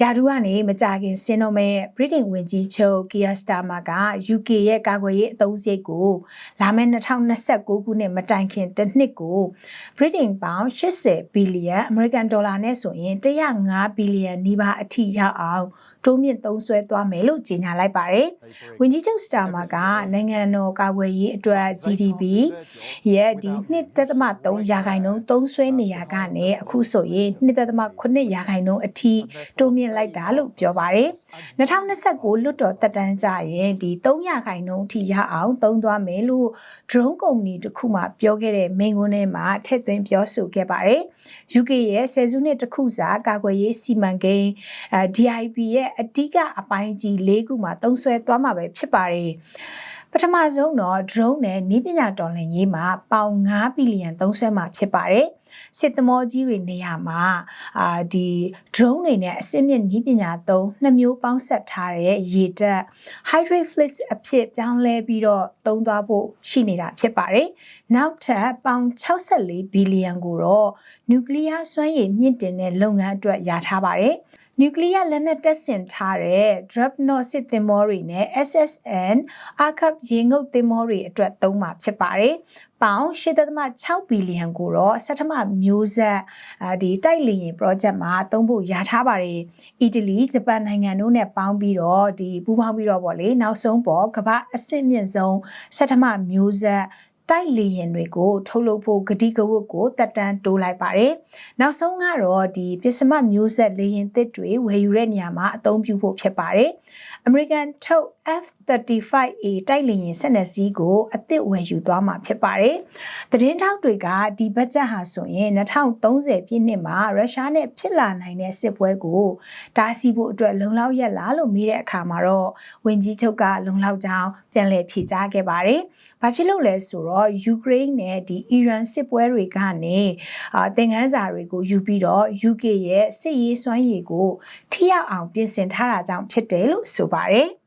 ရာထူးကနေမကြခင်ဆင်းတော့မဲ့ဗြိတိန်ဝန်ကြီးချုပ်ကီယာစတာမာက UK ရဲ့ကာကွယ်ရေးအသုံးစရိတ်ကိုလာမယ့်2029ခုနှစ်မတိုင်ခင်တစ်နှစ်ကိုဗြိတိန်ပေါင်80ဘီလီယံအမေရိကန်ဒေါ်လာနဲ့ဆိုရင်105ဘီလီယံနီးပါးအထိရောက်အောင်တိုးမြင့်သုံးစွဲသွားမယ်လို့ကြေညာလိုက်ပါတယ်။ဝန်ကြီးချုပ်စတာမာကနိုင်ငံတော်ကာကွယ်ရေးအတွက် GDP ရဲ့ဒီ2.3ရာခိုင်နှုန်းသုံးစွဲနေရကနေအခုဆိုရင်2.8ရာခိုင်နှုန်းအထိတိုးမြင့်လိုက်တာလို့ပြောပါတယ်။2029လွတ်တော်တက်တန်းကြရင်ဒီ3ရာခိုင်နှုန်းအထိရအောင်သုံးသွားမယ်လို့ drone ကုမ္ပဏီတစ်ခုမှပြောခဲ့တဲ့မိန့်ခွန်းထဲမှာထည့်သွင်းပြောဆိုခဲ့ပါတယ်။ UK ရဲ့ဆယ်စုနှစ်တစ်ခုစာကာကွယ်ရေးစီမံကိန်းDIP ရဲ့အဓိကအပိုင်းကြီး၄ခုမှာသုံးစွဲသွားမှာပဲဖြစ်ပါတယ်။ပထမဆုံးတော့ drone နဲ့နည်းပညာတော်လှန်ရေးမှာပေါင်9ဘီလီယံသုံးစွဲမှာဖြစ်ပါတယ်။စစ်သမောကြီးတွေနေရာမှာဒီ drone တွေနဲ့အစစ်မြစ်နည်းပညာသုံးနှစ်မျိုးပေါင်းဆက်ထားတဲ့ရေတပ် hydrate fleet အဖြစ်ပြောင်းလဲပြီးတော့သုံးသွားဖို့ရှိနေတာဖြစ်ပါတယ်။နောက်ထပ်ပေါင်64ဘီလီယံကိုတော့နျူကလ িয়ার စွမ်းရည်မြင့်တင်တဲ့လုပ်ငန်းအတွက်ရထားပါတယ်။နျူကလ িয়ার လက်နက်တပ်ဆင်ထားတဲ့ Dreadnought စစ်သင်္ဘောတွေနဲ့ SSN Aircraft ရေငုပ်သင်္ဘောတွေအတွက်သုံးမှာဖြစ်ပါတယ်။ပေါင်8.6ဘီလီယံကိုတော့ဆဋ္ဌမမျိုးဆက်ဒီတိုက်လေယာဉ် project မှာသုံးဖို့ရထားပါတယ်။အီတလီဂျပန်နိုင်ငံတို့နဲ့ပေါင်းပြီးတော့ဒီပူးပေါင်းပြီးတော့ပေါ့လေနောက်ဆုံးပေါ်ကမ္ဘာအဆင့်မြင့်ဆုံးဆဋ္ဌမမျိုးဆက်တိုက်လေယာဉ်တွေကိုထုတ်လုပ်ဖို့ဂတိကဝတ်ကိုတက်တန်းတိုးလိုက်ပါတယ်။နောက်ဆုံးကတော့ဒီပစ္စမမျိုးဆက်လေယာဉ်သစ်တွေဝယ်ယူတဲ့နေရာမှာအသုံးပြုဖို့ဖြစ်ပါတယ်။ American ထုတ် F-35A တိုက်လေယာဉ်12စီးကိုအသစ်ဝယ်ယူသွားမှာဖြစ်ပါတယ်။သတင်းထောက်တွေကဒီဘတ်ဂျက်ဟာဆိုရင်2030ပြည့်နှစ်မှာရုရှားနဲ့ဖြစ်လာနိုင်တဲ့စစ်ပွဲကိုတားဆီးဖို့အတွက်လုံလောက်ရက်လားလို့မေးတဲ့အခါမှာတော့ဝန်ကြီးချုပ်ကလုံလောက်ကြောင်းပြန်လည်ဖြေကြားခဲ့ပါတယ်။ဘာဖြစ်လို့လဲဆိုတော့ယူကရိန်းနဲ့ဒီအီရန်စစ်ပွဲတွေကနေသင်ခန်းစာတွေကိုယူပြီးတော့ UK ရဲ့စစ်ရေးစွမ်းရည်ကိုထိရောက်အောင်ပြင်ဆင်ထားတာကြောင့်ဖြစ်တယ်လို့ဆိုပါတယ်။